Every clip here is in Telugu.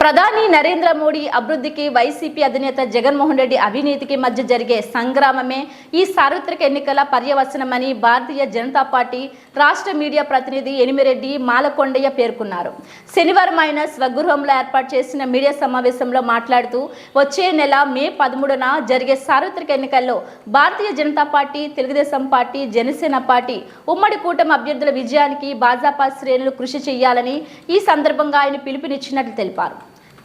ప్రధాని నరేంద్ర మోడీ అభివృద్ధికి వైసీపీ అధినేత జగన్మోహన్ రెడ్డి అవినీతికి మధ్య జరిగే సంగ్రామమే ఈ సార్వత్రిక ఎన్నికల పర్యవసనమని భారతీయ జనతా పార్టీ రాష్ట్ర మీడియా ప్రతినిధి ఎనిమిరెడ్డి మాలకొండయ్య పేర్కొన్నారు. శనివారం ఆయన స్వగృహంలో ఏర్పాటు చేసిన మీడియా సమావేశంలో మాట్లాడుతూ వచ్చే నెల మే 13న జరిగే సార్వత్రిక ఎన్నికల్లో Bharatiya Janata Party, Telugu Desam Party, Janasena Party ఉమ్మడి కూటమి అభ్యర్థుల విజయానికి భాజపా శ్రేణులు కృషి చేయాలని ఈ సందర్భంగా ఆయన పిలుపునిచ్చినట్లు తెలిపారు.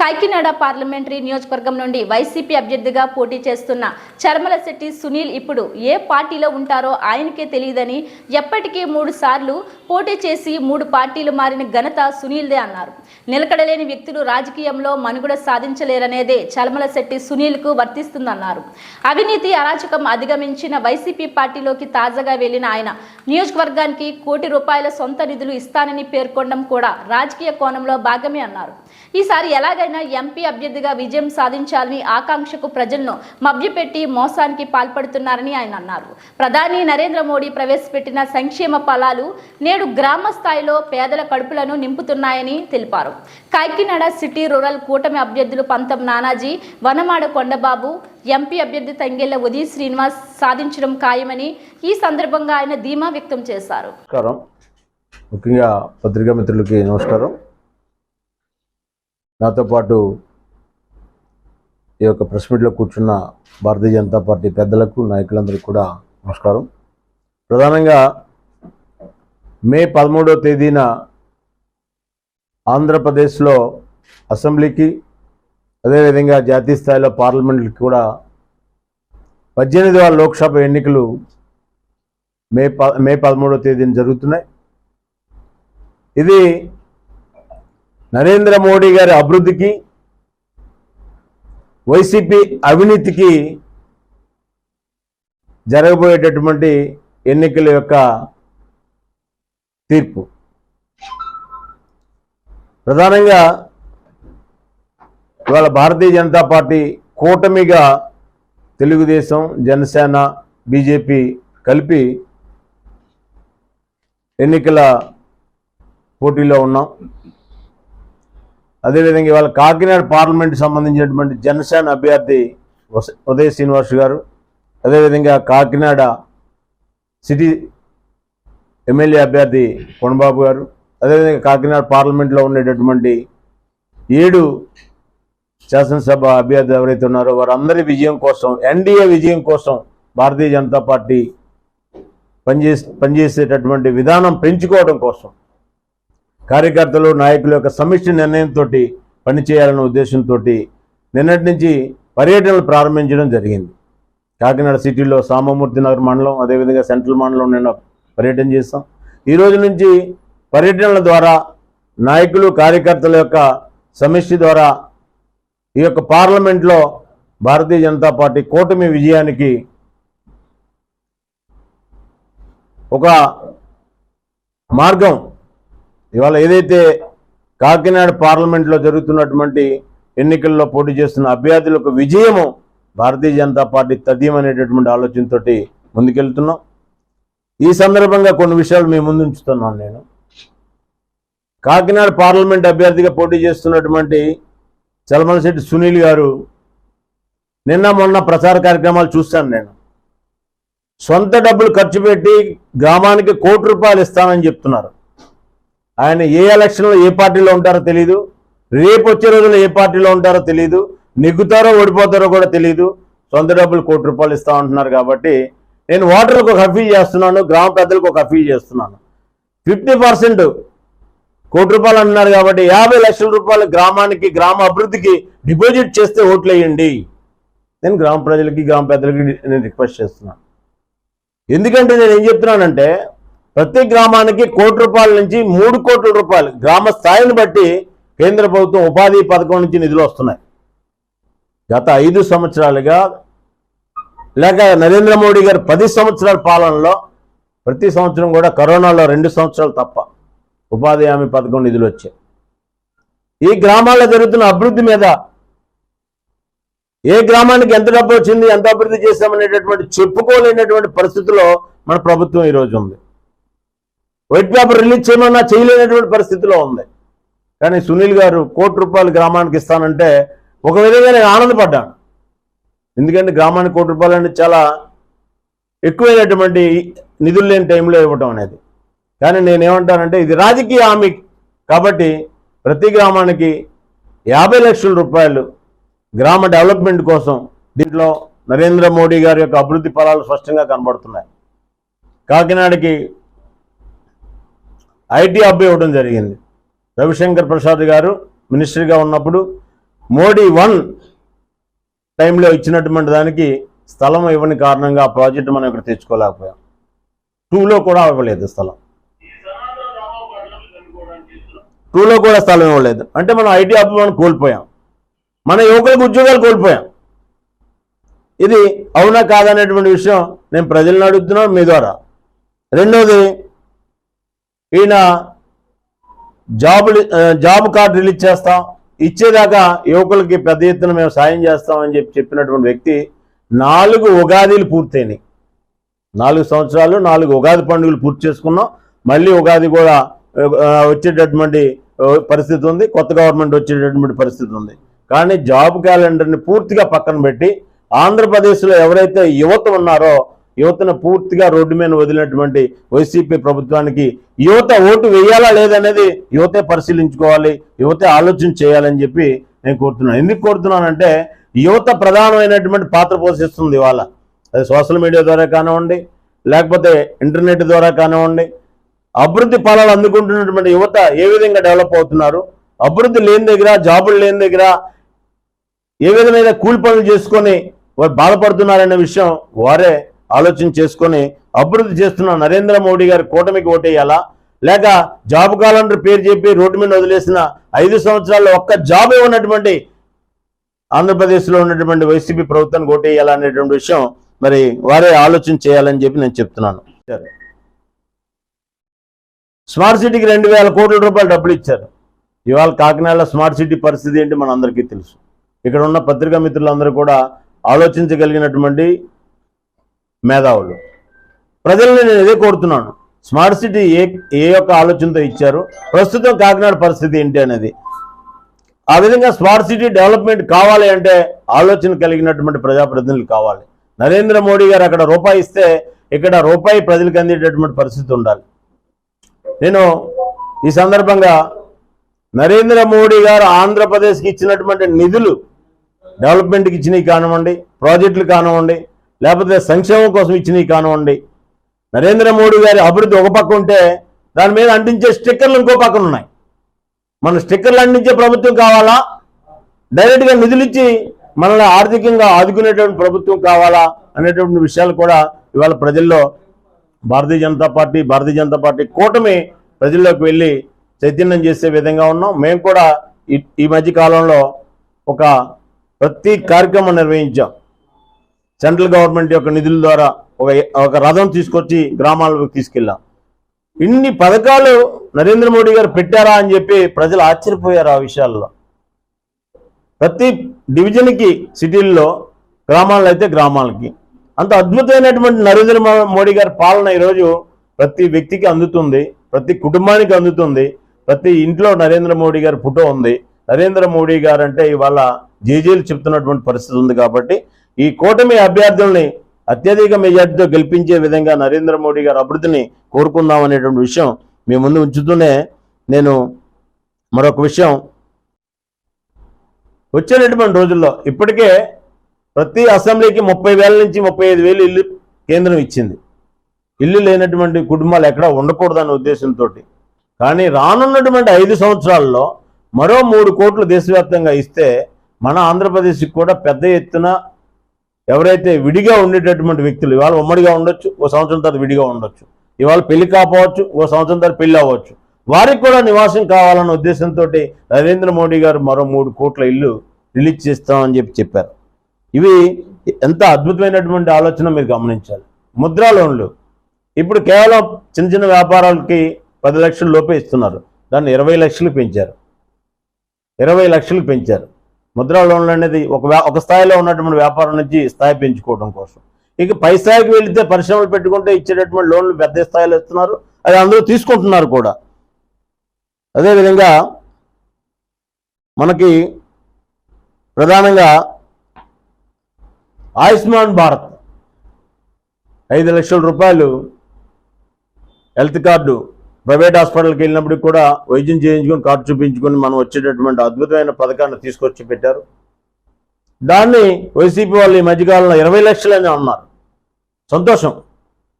కాకినాడ పార్లమెంటరీ నియోజకవర్గం నుండి వైసీపీ అభ్యర్థిగా పోటీ చేస్తున్న చర్మలశెట్టి సునీల్ ఇప్పుడు ఏ పార్టీలో ఉంటారో ఆయనకే తెలియదని, ఎప్పటికీ 3 సార్లు పోటీ చేసి 3 పార్టీలు మారిన ఘనత సునీల్దే అన్నారు. నిలకడలేని వ్యక్తులు రాజకీయంలో మనుగడ సాధించలేరనేదే చర్మలశెట్టి సునీల్కు వర్తిస్తుందన్నారు. అవినీతి అరాచకం అధిగమించిన వైసీపీ పార్టీలోకి తాజాగా వెళ్లిన ఆయన నియోజకవర్గానికి ₹1 కోటి సొంత నిధులు ఇస్తానని పేర్కొనడం కూడా రాజకీయ కోణంలో భాగమే అన్నారు. ఈసారి ఎలాగైనా ఎంపీ అభ్యర్థిగా విజయం సాధించాలని ఆకాంక్షకు ప్రజలను మభ్యపెట్టి మోసానికి పాల్పడుతున్నారని ఆయన అన్నారు. ప్రధాని నరేంద్ర మోడీ ప్రవేశపెట్టిన సంక్షేమ ఫలాలు నేడు గ్రామ స్థాయిలో పేదల కడుపులను నింపుతున్నాయని తెలిపారు. కాకినాడ సిటీ రూరల్ కూటమి అభ్యర్థులు పంతం నానాజీ, వనమాడ కొండబాబు, ఎంపీ అభ్యర్థి తంగెళ్ల ఉదయ్ శ్రీనివాస్ సాధించడం ఖాయమని ఈ సందర్భంగా ఆయన ధీమా వ్యక్తం చేశారు. ముఖ్యంగా పత్రికా మిత్రులకి నమస్కారం. నాతో పాటు ఈ యొక్క ప్రెస్ మీట్లో కూర్చున్న భారతీయ జనతా పార్టీ పెద్దలకు, నాయకులందరికీ కూడా నమస్కారం. ప్రధానంగా మే 13వ తేదీన ఆంధ్రప్రదేశ్లో అసెంబ్లీకి, అదేవిధంగా జాతీయ స్థాయిలో పార్లమెంట్కి కూడా 18వ లోక్సభ ఎన్నికలు మే 13వ తేదీన జరుగుతున్నాయి. ఇది నరేంద్ర మోడీ గారి అభివృద్ధికి, వైసీపీ అవినీతికి జరగబోయేటటువంటి ఎన్నికల యొక్క తీర్పు. ప్రధానంగా ఇవాళ భారతీయ జనతా పార్టీ కూటమిగా తెలుగుదేశం, జనసేన, బీజేపీ కలిపి ఎన్నికల పోటీలో ఉన్నాం. అదేవిధంగా ఇవాళ కాకినాడ పార్లమెంట్ సంబంధించినటువంటి జనసేన అభ్యర్థి ఉదయ్ శ్రీనివాస్ గారు, అదేవిధంగా కాకినాడ సిటీ ఎమ్మెల్యే అభ్యర్థి కొండబాబు గారు, అదేవిధంగా కాకినాడ పార్లమెంట్లో ఉండేటటువంటి 7 శాసనసభ అభ్యర్థులు ఎవరైతే ఉన్నారో వారందరి విజయం కోసం, ఎన్డీఏ విజయం కోసం భారతీయ జనతా పార్టీ పనిచేసేటటువంటి విధానం పెంచుకోవడం కోసం కార్యకర్తలు, నాయకుల యొక్క సమిష్టి నిర్ణయంతో పనిచేయాలనే ఉద్దేశంతో నిన్నటి నుంచి పర్యటనలు ప్రారంభించడం జరిగింది. కాకినాడ సిటీలో సామమూర్తి నగర్ మండలం, అదేవిధంగా సెంట్రల్ మండలం నిన్న పర్యటన చేస్తాం. ఈ రోజు నుంచి పర్యటనల ద్వారా నాయకులు, కార్యకర్తల యొక్క సమిష్టి ద్వారా ఈ యొక్క పార్లమెంట్లో భారతీయ జనతా పార్టీ కూటమి విజయానికి ఒక మార్గం. ఇవాళ ఏదైతే కాకినాడ పార్లమెంట్లో జరుగుతున్నటువంటి ఎన్నికల్లో పోటీ చేస్తున్న అభ్యర్థులకు విజయము భారతీయ జనతా పార్టీ తథ్యమనేటటువంటి ఆలోచనతో ముందుకెళ్తున్నాం. ఈ సందర్భంగా కొన్ని విషయాలు మీ ముందు ఉంచుతున్నాను. నేను కాకినాడ పార్లమెంట్ అభ్యర్థిగా పోటీ చేస్తున్నటువంటి చర్మలశెట్టి సునీల్ గారు నిన్న మొన్న ప్రచార కార్యక్రమాలు చూశాను. నేను సొంత డబ్బులు ఖర్చు పెట్టి గ్రామానికి ₹1 కోటి ఇస్తానని చెప్తున్నారు. ఆయన ఏ ఎలక్షన్లో ఏ పార్టీలో ఉంటారో తెలియదు, రేపు వచ్చే రోజుల్లో ఏ పార్టీలో ఉంటారో తెలియదు, నెగ్గుతారో ఓడిపోతారో కూడా తెలియదు. సొంత డబ్బులు ₹1 కోటి ఇస్తామంటున్నారు. కాబట్టి నేను ఓటర్లకు ఒక అఫీల్ చేస్తున్నాను, గ్రామ పెద్దలకు ఒక అఫీల్ చేస్తున్నాను. 50% ₹1 కోటి అంటున్నారు కాబట్టి ₹50 లక్షల గ్రామానికి, గ్రామ అభివృద్ధికి డిపాజిట్ చేస్తే ఓట్లు వేయండి. నేను గ్రామ ప్రజలకి, గ్రామ పెద్దలకి నేను రిక్వెస్ట్ చేస్తున్నాను. ఎందుకంటే నేను ఏం చెప్తున్నానంటే ప్రతి గ్రామానికి ₹1 కోటి నుంచి ₹3 కోట్ల గ్రామ స్థాయిని బట్టి కేంద్ర ప్రభుత్వం ఉపాధి పథకం నుంచి నిధులు వస్తున్నాయి. గత 5 సంవత్సరాలుగా లేక నరేంద్ర మోడీ గారు 10 సంవత్సరాల పాలనలో ప్రతి సంవత్సరం కూడా కరోనాలో 2 సంవత్సరాలు తప్ప ఉపాధి హామీ పథకం నిధులు వచ్చాయి. ఈ గ్రామాల్లో జరుగుతున్న అభివృద్ధి మీద ఏ గ్రామానికి ఎంత డబ్బు వచ్చింది, ఎంత అభివృద్ధి చేశామనేటటువంటి చెప్పుకోలేనటువంటి పరిస్థితిలో మన ప్రభుత్వం ఈరోజు ఉంది. వైట్ పేపర్ రిలీజ్ చేయమన్నా చేయలేనటువంటి పరిస్థితిలో ఉంది. కానీ సునీల్ గారు ₹1 గ్రామానికి ఇస్తానంటే ఒక విధంగా నేను ఆనందపడ్డాను. ఎందుకంటే గ్రామానికి ₹1 అంటే చాలా ఎక్కువైనటువంటి నిధులు లేని టైంలో ఇవ్వటం అనేది. కానీ నేనేమంటానంటే ఇది రాజకీయ హామీ కాబట్టి ప్రతి గ్రామానికి ₹50 లక్షల గ్రామ డెవలప్మెంట్ కోసం దీంట్లో నరేంద్ర మోడీ గారి యొక్క అభివృద్ధి ఫలాలు స్పష్టంగా కనబడుతున్నాయి. కాకినాడకి ఐటీ హబ్ ఇవ్వడం జరిగింది. రవిశంకర్ ప్రసాద్ గారు మినిస్టర్గా ఉన్నప్పుడు మోడీ 1 టైంలో ఇచ్చినటువంటి దానికి స్థలం ఇవ్వని కారణంగా ఆ ప్రాజెక్టు మనం ఇక్కడ తెచ్చుకోలేకపోయాం. 2లో కూడా ఇవ్వలేదు స్థలం. 2లో కూడా స్థలం ఇవ్వలేదు. అంటే మనం ఐటీ హబ్ మనం కోల్పోయాం, మన యువకులకు ఉద్యోగాలు కోల్పోయాం. ఇది అవునా కాదనేటువంటి విషయం నేను ప్రజలను అడుగుతున్నాను మీ ద్వారా. రెండోది, ఈయన జాబ్ కార్డు రిలీజ్ చేస్తాం, ఇచ్చేదాకా యువకులకి పెద్ద ఎత్తున మేము సాయం చేస్తామని చెప్పినటువంటి వ్యక్తి 4 ఉగాదిలు పూర్తయినాయి. 4 సంవత్సరాలు 4 ఉగాది పండుగలు పూర్తి చేసుకున్నాం. మళ్ళీ ఉగాది కూడా వచ్చేటటువంటి పరిస్థితి ఉంది, కొత్త గవర్నమెంట్ వచ్చేటటువంటి పరిస్థితి ఉంది. కానీ జాబ్ క్యాలెండర్ని పూర్తిగా పక్కన పెట్టి ఆంధ్రప్రదేశ్లో ఎవరైతే యువత ఉన్నారో యువతను పూర్తిగా రోడ్డు మీద వదిలినటువంటి వైసీపీ ప్రభుత్వానికి యువత ఓటు వేయాలా లేదనేది యువతే పరిశీలించుకోవాలి, యువతే ఆలోచన చేయాలని చెప్పి నేను కోరుతున్నాను. ఎందుకు కోరుతున్నానంటే యువత ప్రధానమైనటువంటి పాత్ర పోషిస్తుంది ఇవాళ. అది సోషల్ మీడియా ద్వారా కానివ్వండి, లేకపోతే ఇంటర్నెట్ ద్వారా కానివ్వండి. అభివృద్ధి ఫలాలు అందుకుంటున్నటువంటి యువత ఏ విధంగా డెవలప్ అవుతున్నారు, అభివృద్ధి లేని దగ్గర, జాబులు లేని దగ్గర ఏ విధమైన కూలి పనులు చేసుకొని వారు బాధపడుతున్నారనే విషయం వారే ఆలోచన చేసుకొని అభివృద్ధి చేస్తున్న నరేంద్ర మోడీ గారి కూటమికి ఓటేయాలా, లేక జాబ్ క్యాలెండర్ పేరు చెప్పి రోడ్డు మీద వదిలేసిన 5 సంవత్సరాల్లో ఒక్క జాబ్ ఇవ్వనటువంటి ఆంధ్రప్రదేశ్లో ఉన్నటువంటి వైసీపీ ప్రభుత్వానికి ఓటేయాలా అనేటువంటి విషయం మరి వారే ఆలోచన చేయాలని చెప్పి నేను చెప్తున్నాను. స్మార్ట్ సిటీకి ₹2,000 కోట్ల డబ్బులు ఇచ్చారు. ఇవాళ కాకినాడలో స్మార్ట్ సిటీ పరిస్థితి ఏంటి మన అందరికీ తెలుసు. ఇక్కడ ఉన్న పత్రికా మిత్రులందరూ కూడా ఆలోచించగలిగినటువంటి మేధావులు. ప్రజల్ని నేను ఇదే కోరుతున్నాను, స్మార్ట్ సిటీ ఏ యొక్క ఆలోచనతో ఇచ్చారు, ప్రస్తుతం కాకినాడ పరిస్థితి ఏంటి అనేది. ఆ విధంగా స్మార్ట్ సిటీ డెవలప్మెంట్ కావాలి అంటే ఆలోచన కలిగినటువంటి ప్రజాప్రతినిధులు కావాలి. నరేంద్ర మోడీ గారు అక్కడ రూపాయి ఇస్తే ఇక్కడ రూపాయి ప్రజలకు అందేటటువంటి పరిస్థితి ఉండాలి. నేను ఈ సందర్భంగా నరేంద్ర మోడీ గారు ఆంధ్రప్రదేశ్కి ఇచ్చినటువంటి నిధులు డెవలప్మెంట్కి ఇచ్చినవి కానివ్వండి, ప్రాజెక్టులు కానివ్వండి, లేకపోతే సంక్షేమం కోసం ఇచ్చినవి కానివ్వండి, నరేంద్ర మోడీ గారి అభివృద్ధి ఒక పక్క ఉంటే దాని మీద అంటించే స్టిక్కర్లు ఇంకో పక్కన ఉన్నాయి. మన స్టిక్కర్లు అంటించే ప్రభుత్వం కావాలా, డైరెక్ట్గా నిధులు ఇచ్చి మనల్ని ఆర్థికంగా ఆదుకునేటువంటి ప్రభుత్వం కావాలా అనేటువంటి విషయాలు కూడా ఇవాళ ప్రజల్లో భారతీయ జనతా పార్టీ కూటమి ప్రజల్లోకి వెళ్ళి చైతన్యం చేసే విధంగా ఉన్నాం. మేము కూడా ఈ మధ్య కాలంలో ఒక ప్రతి కార్యక్రమం నిర్వహించాం. సెంట్రల్ గవర్నమెంట్ యొక్క నిధుల ద్వారా ఒక రథం తీసుకొచ్చి గ్రామాలకు తీసుకెళ్ళాం. ఇన్ని పథకాలు నరేంద్ర మోడీ గారు పెట్టారా అని చెప్పి ప్రజలు ఆశ్చర్యపోయారు. ఆ విషయాల్లో ప్రతి డివిజన్కి సిటీల్లో, గ్రామాల్లో అయితే గ్రామాలకి అంత అద్భుతమైనటువంటి నరేంద్ర మోడీ గారి పాలన ఈరోజు ప్రతి వ్యక్తికి అందుతుంది, ప్రతి కుటుంబానికి అందుతుంది. ప్రతి ఇంట్లో నరేంద్ర మోడీ గారి ఫోటో ఉంది. నరేంద్ర మోడీ గారు అంటే ఇవాళ జేజేలు చెప్తున్నటువంటి పరిస్థితి ఉంది. కాబట్టి ఈ కూటమి అభ్యర్థుల్ని అత్యధిక మెజార్టీతో గెలిపించే విధంగా నరేంద్ర మోడీ గారి అభివృద్ధిని కోరుకుందాం అనేటువంటి విషయం మీ ముందు ఉంచుతూనే నేను మరొక విషయం, వచ్చేటటువంటి రోజుల్లో ఇప్పటికే ప్రతి అసెంబ్లీకి 30,000 నుంచి 35,000 ఇల్లు కేంద్రం ఇచ్చింది. ఇల్లు లేనటువంటి కుటుంబాలు ఎక్కడా ఉండకూడదనే ఉద్దేశంతో. కానీ రానున్నటువంటి 5 సంవత్సరాల్లో మరో 3 కోట్లు దేశవ్యాప్తంగా ఇస్తే మన ఆంధ్రప్రదేశ్కి కూడా పెద్ద ఎత్తున ఎవరైతే విడిగా ఉండేటటువంటి వ్యక్తులు, ఇవాళ ఉమ్మడిగా ఉండొచ్చు, ఓ సంవత్సరం తర్వాత విడిగా ఉండొచ్చు, ఇవాళ పెళ్లి కాపోవచ్చు, ఓ సంవత్సరం తర్వాత పెళ్లి అవ్వచ్చు, వారికి కూడా నివాసం కావాలన్న ఉద్దేశంతో నరేంద్ర మోడీ గారు మరో 3 కోట్ల ఇల్లు రిలీజ్ చేస్తామని చెప్పారు. ఇవి ఎంత అద్భుతమైనటువంటి ఆలోచన మీరు గమనించాలి. ముద్రా లోన్లు ఇప్పుడు కేవలం చిన్న చిన్న వ్యాపారాలకి 10 లక్షల లోపే ఇస్తున్నారు. దాన్ని 20 లక్షలు పెంచారు. 20 లక్షలు పెంచారు. ముద్రా లోన్లు అనేది ఒక స్థాయిలో ఉన్నటువంటి వ్యాపారం నుంచి స్థాయి పెంచుకోవడం కోసం. ఇక పై స్థాయికి వెళితే పరిశ్రమలు పెట్టుకుంటే ఇచ్చేటటువంటి లోన్లు పెద్ద స్థాయిలో ఇస్తున్నారు, అది అందరూ తీసుకుంటున్నారు కూడా. అదేవిధంగా మనకి ప్రధానంగా ఆయుష్మాన్ భారత్ 5 లక్షల రూపాయలు హెల్త్ కార్డు ప్రైవేట్ హాస్పిటల్కి వెళ్ళినప్పటికి కూడా వైద్యం చేయించుకొని కార్డు చూపించుకొని మనం వచ్చేటటువంటి అద్భుతమైన పథకాన్ని తీసుకొచ్చి పెట్టారు. దాన్ని వైసీపీ వాళ్ళు ఈ మధ్యకాలంలో 20 లక్షలని అన్నారు. సంతోషం,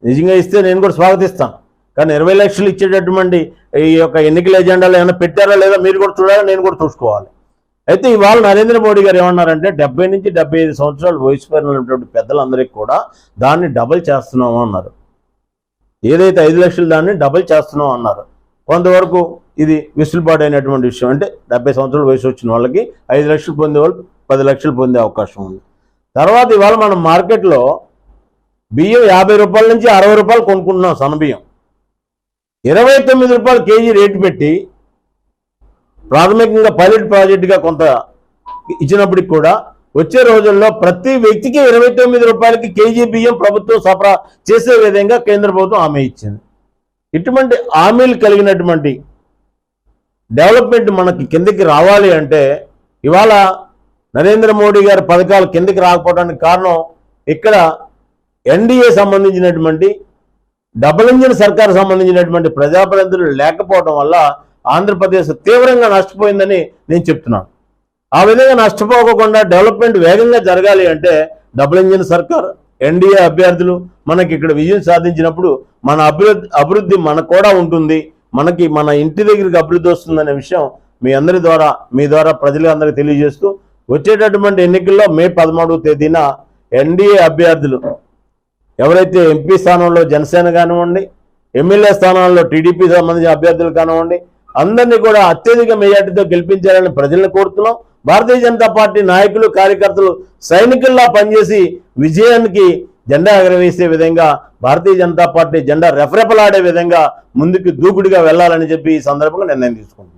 నిజంగా ఇస్తే నేను కూడా స్వాగతిస్తాను. కానీ 20 లక్షలు ఇచ్చేటటువంటి ఈ యొక్క ఎన్నికల ఎజెండాలో ఏమైనా పెట్టారా లేదా మీరు కూడా చూడాలి, నేను కూడా చూసుకోవాలి. అయితే ఇవాళ నరేంద్ర మోడీ గారు ఏమన్నారంటే 70 నుంచి 75 సంవత్సరాలు వయసు పైనటువంటి పెద్దలందరికీ కూడా దాన్ని డబల్ చేస్తున్నాము అన్నారు. ఏదైతే 5 లక్షలు దాన్ని డబల్ చేస్తున్నాం అన్నారు. కొంతవరకు ఇది విసులుబాటు అయినటువంటి విషయం. అంటే 70 సంవత్సరాల వయసు వచ్చిన వాళ్ళకి 5 లక్షలు పొందే వాళ్ళు 10 లక్షలు పొందే అవకాశం ఉంది. తర్వాత ఇవాళ మనం మార్కెట్లో బియ్యం 50 రూపాయల నుంచి 60 రూపాయలు కొనుక్కుంటున్నాం. సన్నబియ్యం 29 రూపాయలు కేజీ రేటు పెట్టి ప్రాథమికంగా పైలట్ ప్రాజెక్టుగా కొంత ఇచ్చినప్పటికి కూడా వచ్చే రోజుల్లో ప్రతి వ్యక్తికి 29 రూపాయలకి కేజీ బియ్యం ప్రభుత్వం సరఫరా చేసే విధంగా కేంద్ర ప్రభుత్వం హామీ ఇచ్చింది. ఇటువంటి హామీలు కలిగినటువంటి డెవలప్మెంట్ మనకి కిందకి రావాలి అంటే ఇవాళ నరేంద్ర మోడీ గారి పథకాలు కిందకి రాకపోవడానికి కారణం ఇక్కడ ఎన్డీఏ సంబంధించినటువంటి డబుల్ ఇంజిన్ సర్కార్ సంబంధించినటువంటి ప్రజాప్రతినిధులు లేకపోవడం వల్ల ఆంధ్రప్రదేశ్ తీవ్రంగా నష్టపోయిందని నేను చెప్తున్నాను. ఆ విధంగా నష్టపోకుండా డెవలప్మెంట్ వేగంగా జరగాలి అంటే డబుల్ ఇంజిన్ సర్కార్ ఎన్డీఏ అభ్యర్థులు మనకి ఇక్కడ విజయం సాధించినప్పుడు మన అభివృద్ధి మనకు కూడా ఉంటుంది, మనకి మన ఇంటి దగ్గరికి అభివృద్ధి వస్తుందనే విషయం మీ ద్వారా ప్రజలందరికీ తెలియజేస్తూ వచ్చేటటువంటి ఎన్నికల్లో మే 13వ తేదీన ఎన్డీఏ అభ్యర్థులు ఎవరైతే ఎంపీ స్థానంలో జనసేన కానివ్వండి, ఎమ్మెల్యే స్థానాల్లో టీడీపీ సంబంధించిన అభ్యర్థులు కానివ్వండి, అందరినీ కూడా అత్యధిక మెజార్టీతో గెలిపించాలని ప్రజలను కోరుతున్నాం. భారతీయ జనతా పార్టీ నాయకులు కార్యకర్తలు సైనికుల్లా పనిచేసి విజయానికి జెండా ఎగరవేసే విధంగా భారతీయ జనతా పార్టీ జెండా రెఫరెపలాడే విధంగా ముందుకు దూకుడుగా వెళ్లాలని చెప్పి ఈ సందర్భంగా నిర్ణయం తీసుకుంటున్నాం.